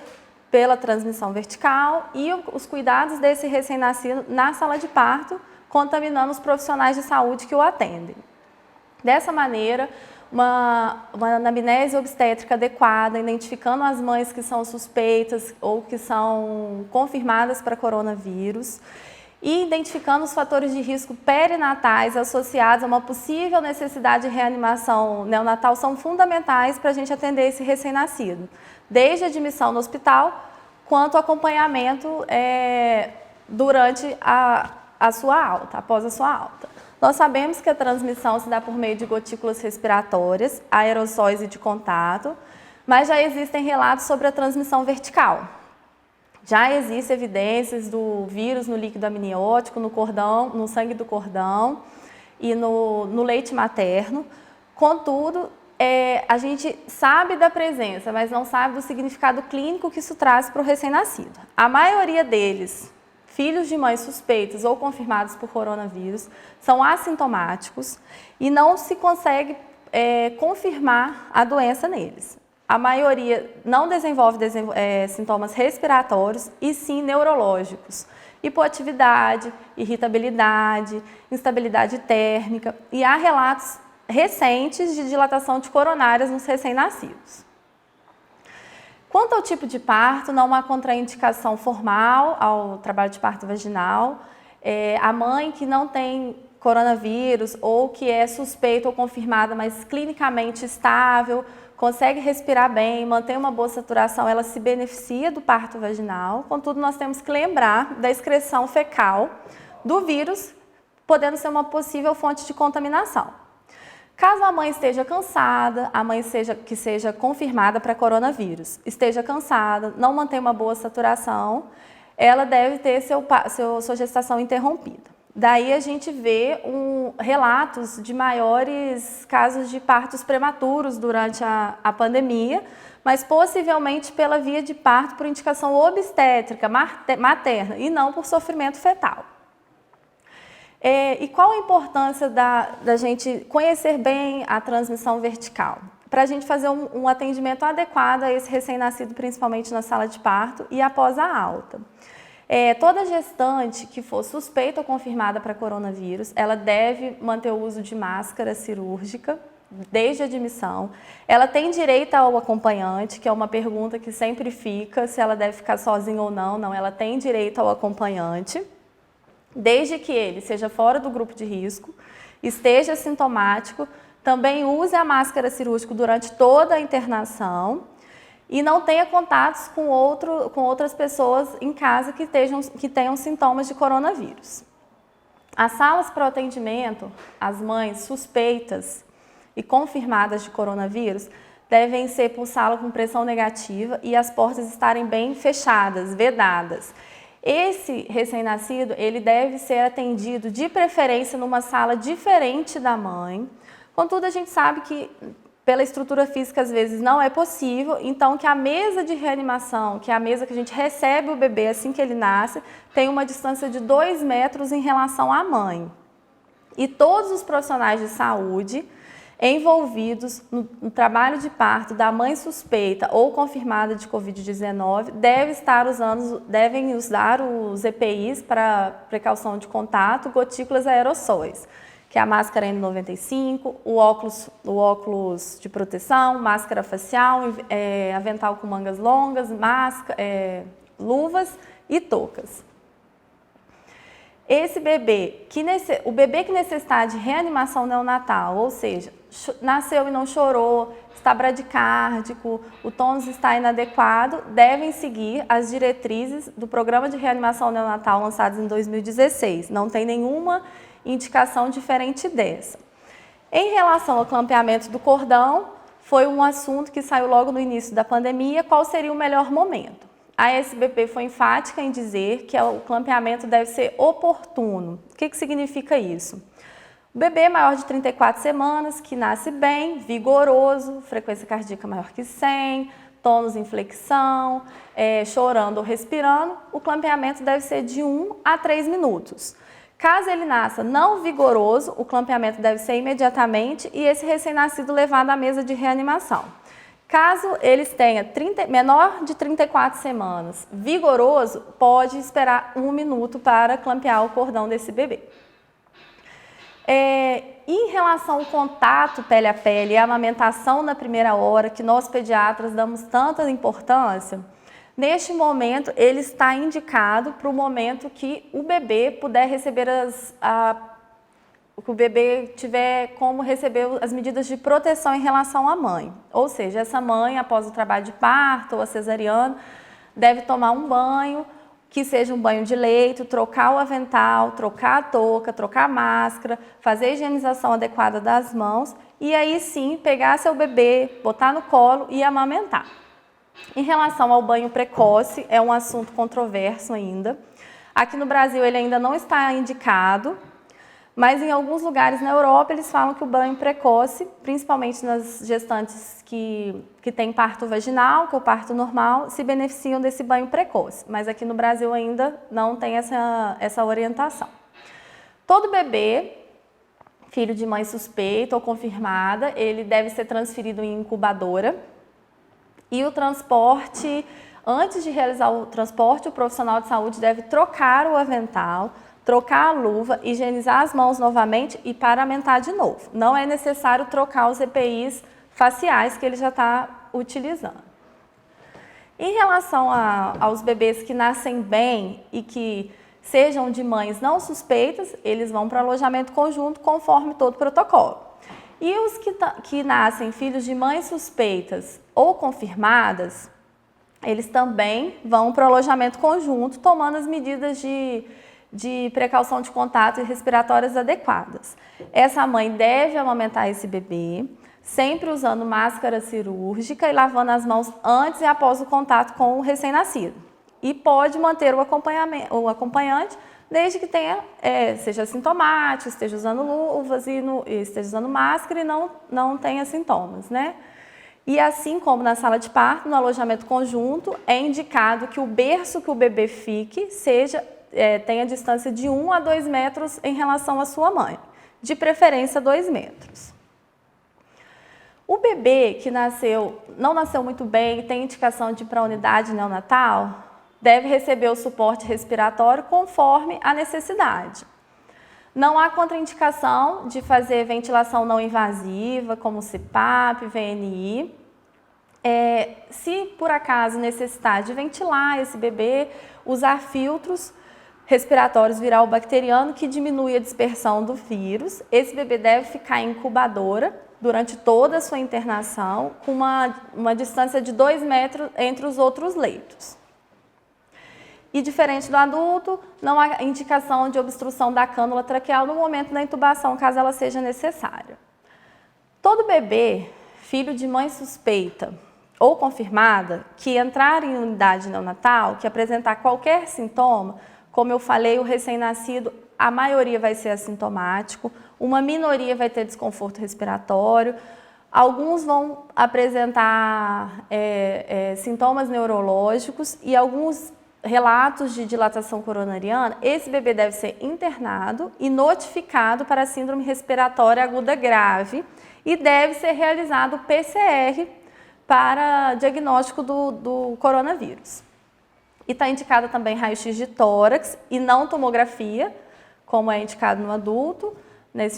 pela transmissão vertical e os cuidados desse recém-nascido na sala de parto, contaminando os profissionais de saúde que o atendem. Dessa maneira, uma anamnese obstétrica adequada, identificando as mães que são suspeitas ou que são confirmadas para coronavírus e identificando os fatores de risco perinatais associados a uma possível necessidade de reanimação neonatal são fundamentais para a gente atender esse recém-nascido, desde a admissão no hospital quanto acompanhamento durante a sua alta, após a sua alta. Nós sabemos que a transmissão se dá por meio de gotículas respiratórias, aerossóis e de contato, mas já existem relatos sobre a transmissão vertical. Já existem evidências do vírus no líquido amniótico, no cordão, no sangue do cordão e no leite materno. Contudo, a gente sabe da presença, mas não sabe do significado clínico que isso traz para o recém-nascido. A maioria deles, filhos de mães suspeitas ou confirmados por coronavírus, são assintomáticos e não se consegue confirmar a doença neles. A maioria não desenvolve sintomas respiratórios e sim neurológicos, hipoatividade, irritabilidade, instabilidade térmica, e há relatos recentes de dilatação de coronárias nos recém-nascidos. Quanto ao tipo de parto, não há contraindicação formal ao trabalho de parto vaginal. A mãe que não tem coronavírus ou que é suspeita ou confirmada, mas clinicamente estável, consegue respirar bem, mantém uma boa saturação, ela se beneficia do parto vaginal. Contudo, nós temos que lembrar da excreção fecal do vírus, podendo ser uma possível fonte de contaminação. Caso a mãe esteja cansada, a mãe que seja confirmada para coronavírus, esteja cansada, não mantém uma boa saturação, ela deve ter sua gestação interrompida. Daí a gente vê relatos de maiores casos de partos prematuros durante a pandemia, mas possivelmente pela via de parto por indicação obstétrica, materna, e não por sofrimento fetal. E qual a importância da gente conhecer bem a transmissão vertical? Para a gente fazer um atendimento adequado a esse recém-nascido, principalmente na sala de parto e após a alta. Toda gestante que for suspeita ou confirmada para coronavírus, ela deve manter o uso de máscara cirúrgica desde a admissão. Ela tem direito ao acompanhante, que é uma pergunta que sempre fica, se ela deve ficar sozinha ou não. Não, ela tem direito ao acompanhante, desde que ele seja fora do grupo de risco, esteja sintomático, também use a máscara cirúrgica durante toda a internação e não tenha contatos com outras pessoas em casa que tenham sintomas de coronavírus. As salas para o atendimento, as mães suspeitas e confirmadas de coronavírus devem ser por sala com pressão negativa e as portas estarem bem fechadas, vedadas. Esse recém-nascido, ele deve ser atendido de preferência numa sala diferente da mãe. Contudo, a gente sabe que pela estrutura física às vezes não é possível, então que a mesa de reanimação, que é a mesa que a gente recebe o bebê assim que ele nasce, tem uma distância de 2 metros em relação à mãe. E todos os profissionais de saúde envolvidos no trabalho de parto da mãe suspeita ou confirmada de Covid-19 devem usar os EPIs para precaução de contato, gotículas aerossóis, que é a máscara N95, o óculos de proteção, máscara facial, avental com mangas longas, luvas e toucas. O bebê que necessitar de reanimação neonatal, ou seja, nasceu e não chorou, está bradicárdico, o tônus está inadequado, devem seguir as diretrizes do Programa de Reanimação Neonatal lançados em 2016. Não tem nenhuma indicação diferente dessa. Em relação ao clampeamento do cordão, foi um assunto que saiu logo no início da pandemia, qual seria o melhor momento? A SBP foi enfática em dizer que o clampeamento deve ser oportuno. O que significa isso? O bebê maior de 34 semanas, que nasce bem, vigoroso, frequência cardíaca maior que 100, tônus em flexão, chorando ou respirando, o clampeamento deve ser de 1 a 3 minutos. Caso ele nasça não vigoroso, o clampeamento deve ser imediatamente e esse recém-nascido levado à mesa de reanimação. Caso eles tenham menor de 34 semanas, vigoroso, pode esperar 1 minuto para clampear o cordão desse bebê. Em relação ao contato pele a pele e a amamentação na primeira hora, que nós pediatras damos tanta importância, neste momento ele está indicado para o momento que o bebê puder receber que o bebê tiver como receber as medidas de proteção em relação à mãe. Ou seja, essa mãe, após o trabalho de parto ou a cesariana, deve tomar um banho, que seja um banho de leito, trocar o avental, trocar a touca, trocar a máscara, fazer a higienização adequada das mãos e aí sim pegar seu bebê, botar no colo e amamentar. Em relação ao banho precoce, é um assunto controverso ainda. Aqui no Brasil ele ainda não está indicado, mas em alguns lugares na Europa eles falam que o banho precoce, principalmente nas gestantes que têm parto vaginal, que é o parto normal, se beneficiam desse banho precoce. Mas aqui no Brasil ainda não tem essa orientação. Todo bebê, filho de mãe suspeita ou confirmada, ele deve ser transferido em incubadora. E o transporte, antes de realizar o transporte, o profissional de saúde deve trocar o avental, trocar a luva, higienizar as mãos novamente e paramentar de novo. Não é necessário trocar os EPIs faciais que ele já está utilizando. Em relação aos bebês que nascem bem e que sejam de mães não suspeitas, eles vão para alojamento conjunto conforme todo o protocolo. E os que nascem filhos de mães suspeitas ou confirmadas, eles também vão para o alojamento conjunto, tomando as medidas de precaução de contato e respiratórias adequadas. Essa mãe deve amamentar esse bebê, sempre usando máscara cirúrgica e lavando as mãos antes e após o contato com o recém-nascido. E pode manter o acompanhante desde que seja sintomático, esteja usando luvas e esteja usando máscara e não tenha sintomas, né? E assim como na sala de parto, no alojamento conjunto, é indicado que o berço que o bebê fique tenha distância de 1 a 2 metros em relação à sua mãe, de preferência 2 metros. O bebê que não nasceu muito bem e tem indicação de ir para a unidade neonatal, deve receber o suporte respiratório conforme a necessidade. Não há contraindicação de fazer ventilação não invasiva, como CPAP, VNI. Se por acaso necessitar de ventilar esse bebê, usar filtros respiratórios viral-bacteriano que diminui a dispersão do vírus. Esse bebê deve ficar em incubadora durante toda a sua internação, com uma distância de 2 metros entre os outros leitos. E diferente do adulto, não há indicação de obstrução da cânula traqueal no momento da intubação, caso ela seja necessária. Todo bebê, filho de mãe suspeita ou confirmada, que entrar em unidade neonatal, que apresentar qualquer sintoma, como eu falei, o recém-nascido, a maioria vai ser assintomático, uma minoria vai ter desconforto respiratório, alguns vão apresentar sintomas neurológicos e alguns relatos de dilatação coronariana. Esse bebê deve ser internado e notificado para a síndrome respiratória aguda grave e deve ser realizado o PCR para diagnóstico do coronavírus. E está indicada também raio-x de tórax e não tomografia, como é indicado no adulto.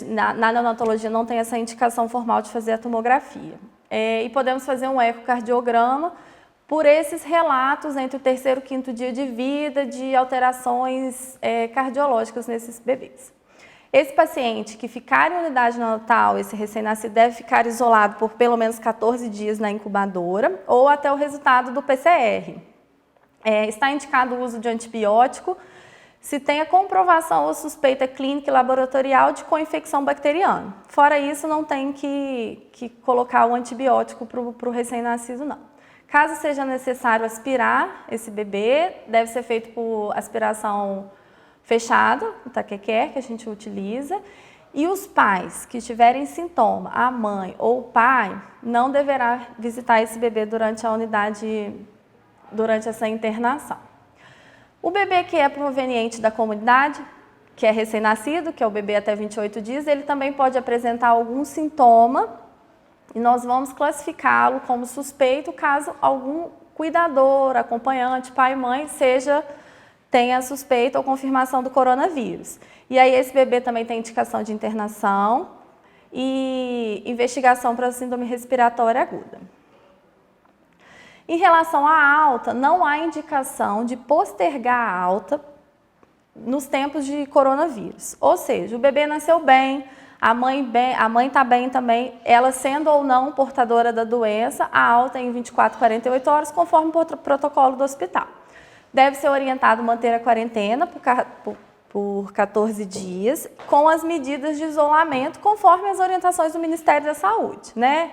Na neonatologia não tem essa indicação formal de fazer a tomografia. E podemos fazer um ecocardiograma por esses relatos entre o 3º e 5º dia de vida, de alterações cardiológicas nesses bebês. Esse paciente que ficar em unidade neonatal, esse recém-nascido, deve ficar isolado por pelo menos 14 dias na incubadora ou até o resultado do PCR. Está indicado o uso de antibiótico se tem a comprovação ou suspeita clínica e laboratorial de co-infecção bacteriana. Fora isso, não tem que colocar o antibiótico para o recém-nascido, não. Caso seja necessário aspirar esse bebê, deve ser feito por aspiração fechada, o taquequer que a gente utiliza. E os pais que tiverem sintoma, a mãe ou o pai, não deverá visitar esse bebê durante a unidade, durante essa internação. O bebê que é proveniente da comunidade, que é recém-nascido, que é o bebê até 28 dias, ele também pode apresentar algum sintoma e nós vamos classificá-lo como suspeito caso algum cuidador, acompanhante, pai e mãe, tenha suspeita ou confirmação do coronavírus. E aí esse bebê também tem indicação de internação e investigação para síndrome respiratória aguda. Em relação à alta, não há indicação de postergar a alta nos tempos de coronavírus. Ou seja, o bebê nasceu bem, a mãe está bem também, ela sendo ou não portadora da doença, a alta é em 24 a 48 horas, conforme o protocolo do hospital. Deve ser orientado a manter a quarentena por 14 dias, com as medidas de isolamento, conforme as orientações do Ministério da Saúde, né?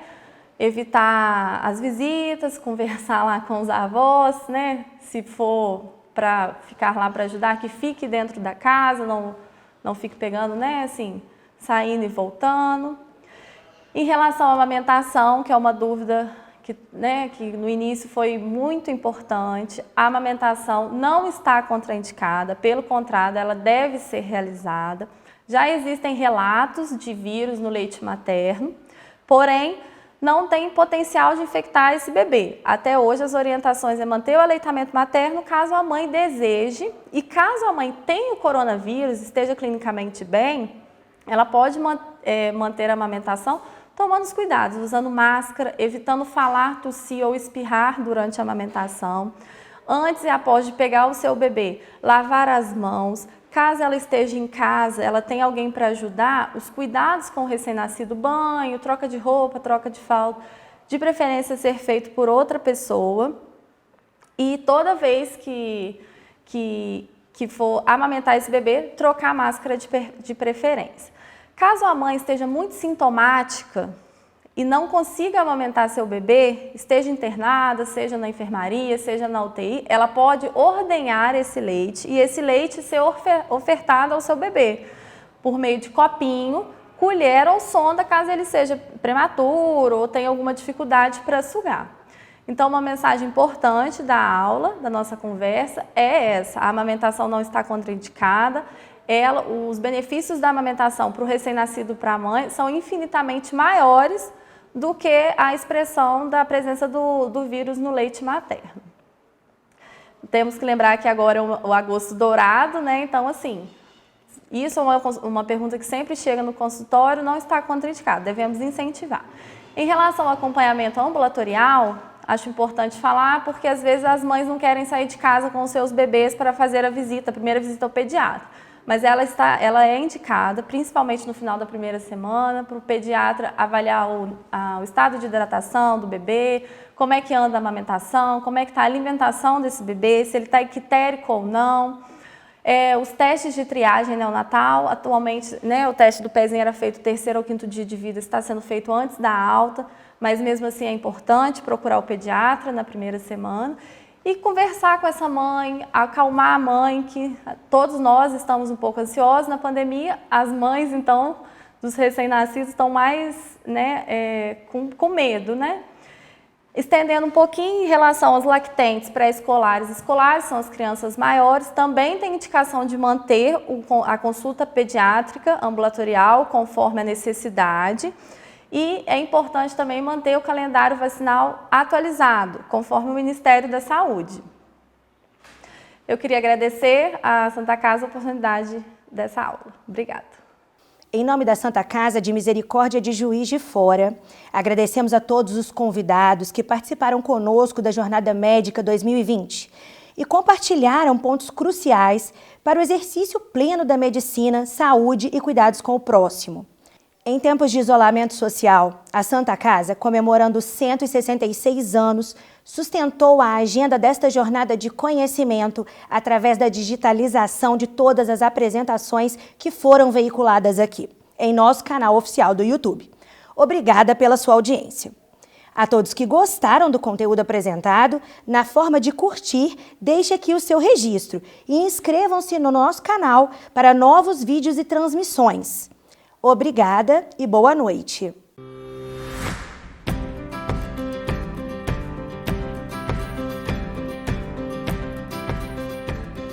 Evitar as visitas, conversar lá com os avós, né? Se for para ficar lá para ajudar, que fique dentro da casa, não fique pegando, né? Assim, saindo e voltando. Em relação à amamentação, que é uma dúvida que no início foi muito importante, a amamentação não está contraindicada, pelo contrário, ela deve ser realizada. Já existem relatos de vírus no leite materno, porém, não tem potencial de infectar esse bebê. Até hoje, as orientações é manter o aleitamento materno caso a mãe deseje. E caso a mãe tenha o coronavírus, esteja clinicamente bem, ela pode manter a amamentação tomando os cuidados, usando máscara, evitando falar, tossir ou espirrar durante a amamentação. Antes e após de pegar o seu bebê, lavar as mãos. Caso ela esteja em casa, ela tem alguém para ajudar, os cuidados com o recém-nascido, banho, troca de roupa, troca de fralda, de preferência ser feito por outra pessoa. E toda vez que for amamentar esse bebê, trocar a máscara de preferência. Caso a mãe esteja muito sintomática, e não consiga amamentar seu bebê, esteja internada, seja na enfermaria, seja na UTI, ela pode ordenhar esse leite e esse leite ser ofertado ao seu bebê por meio de copinho, colher ou sonda, caso ele seja prematuro ou tenha alguma dificuldade para sugar. Então, uma mensagem importante da aula, da nossa conversa, é essa: a amamentação não está contraindicada. Os benefícios da amamentação para o recém-nascido, para a mãe, são infinitamente maiores do que a expressão da presença do vírus no leite materno. Temos que lembrar que agora é o agosto dourado, né? Então, assim, isso é uma pergunta que sempre chega no consultório, não está contraindicado, devemos incentivar. Em relação ao acompanhamento ambulatorial, acho importante falar, porque às vezes as mães não querem sair de casa com os seus bebês para fazer a primeira visita ao pediatra. Mas ela é indicada, principalmente no final da primeira semana, para o pediatra avaliar o estado de hidratação do bebê, como é que anda a amamentação, como é que está a alimentação desse bebê, se ele está equitérico ou não. Os testes de triagem neonatal, atualmente, né, o teste do pezinho era feito no 3º ou 5º dia de vida, está sendo feito antes da alta, mas mesmo assim é importante procurar o pediatra na primeira semana. E conversar com essa mãe, acalmar a mãe, que todos nós estamos um pouco ansiosos na pandemia. As mães, então, dos recém-nascidos estão mais, né, com medo, né? Estendendo um pouquinho em relação aos lactentes pré-escolares e escolares, são as crianças maiores, também tem indicação de manter a consulta pediátrica ambulatorial conforme a necessidade. E é importante também manter o calendário vacinal atualizado, conforme o Ministério da Saúde. Eu queria agradecer à Santa Casa a oportunidade dessa aula. Obrigada. Em nome da Santa Casa de Misericórdia de Juiz de Fora, agradecemos a todos os convidados que participaram conosco da Jornada Médica 2020 e compartilharam pontos cruciais para o exercício pleno da medicina, saúde e cuidados com o próximo. Em tempos de isolamento social, a Santa Casa, comemorando 166 anos, sustentou a agenda desta jornada de conhecimento através da digitalização de todas as apresentações que foram veiculadas aqui, em nosso canal oficial do YouTube. Obrigada pela sua audiência. A todos que gostaram do conteúdo apresentado, na forma de curtir, deixe aqui o seu registro e inscrevam-se no nosso canal para novos vídeos e transmissões. Obrigada e boa noite.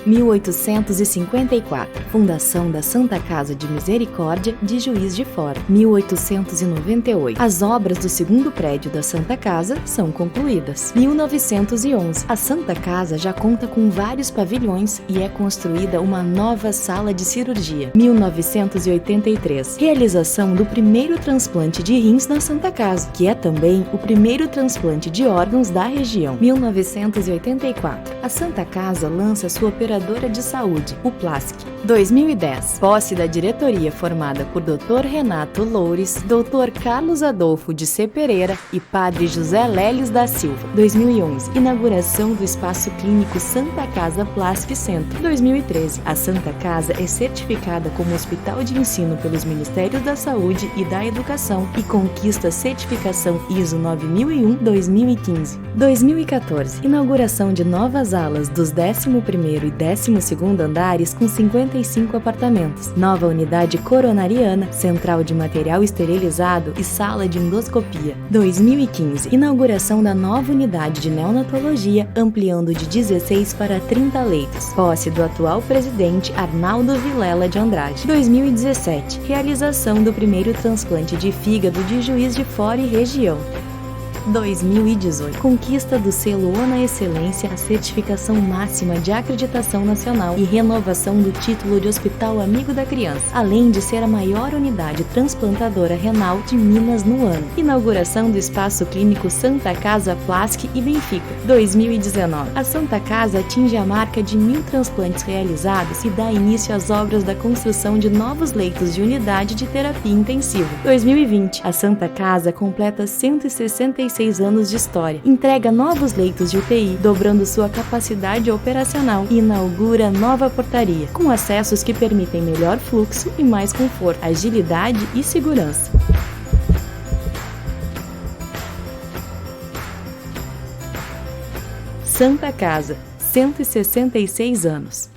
em 1854, fundação da Santa Casa de Misericórdia de Juiz de Fora. 1898, as obras do segundo prédio da Santa Casa são concluídas. 1911, a Santa Casa já conta com vários pavilhões e é construída uma nova sala de cirurgia. 1983, realização do primeiro transplante de rins na Santa Casa, que é também o primeiro transplante de órgãos da região. 1984, a Santa Casa lança sua operadora de saúde, o Plask. 2010, posse da diretoria formada por Dr. Renato Loures, Dr. Carlos Adolfo de C. Pereira e Padre José Leles da Silva. 2011, inauguração do Espaço Clínico Santa Casa Plask Centro. 2013, a Santa Casa é certificada como Hospital de Ensino pelos Ministérios da Saúde e da Educação e conquista certificação ISO 9001-2015. 2014, inauguração de novas alas dos 11º e 12º andares com 55 apartamentos, nova unidade coronariana, central de material esterilizado e sala de endoscopia. 2015, inauguração da nova unidade de neonatologia, ampliando de 16 para 30 leitos, posse do atual presidente Arnaldo Vilela de Andrade. 2017, realização do primeiro transplante de fígado de Juiz de Fora e região. 2018, conquista do selo ONA Excelência, a certificação máxima de acreditação nacional e renovação do título de Hospital Amigo da Criança, além de ser a maior unidade transplantadora renal de Minas no ano. Inauguração do Espaço Clínico Santa Casa Plask e Benfica. 2019, a Santa Casa atinge a marca de 1000 transplantes realizados e dá início às obras da construção de novos leitos de unidade de terapia intensiva. 2020, a Santa Casa completa 166 anos de história, entrega novos leitos de UTI, dobrando sua capacidade operacional e inaugura nova portaria, com acessos que permitem melhor fluxo e mais conforto, agilidade e segurança. Santa Casa, 166 anos.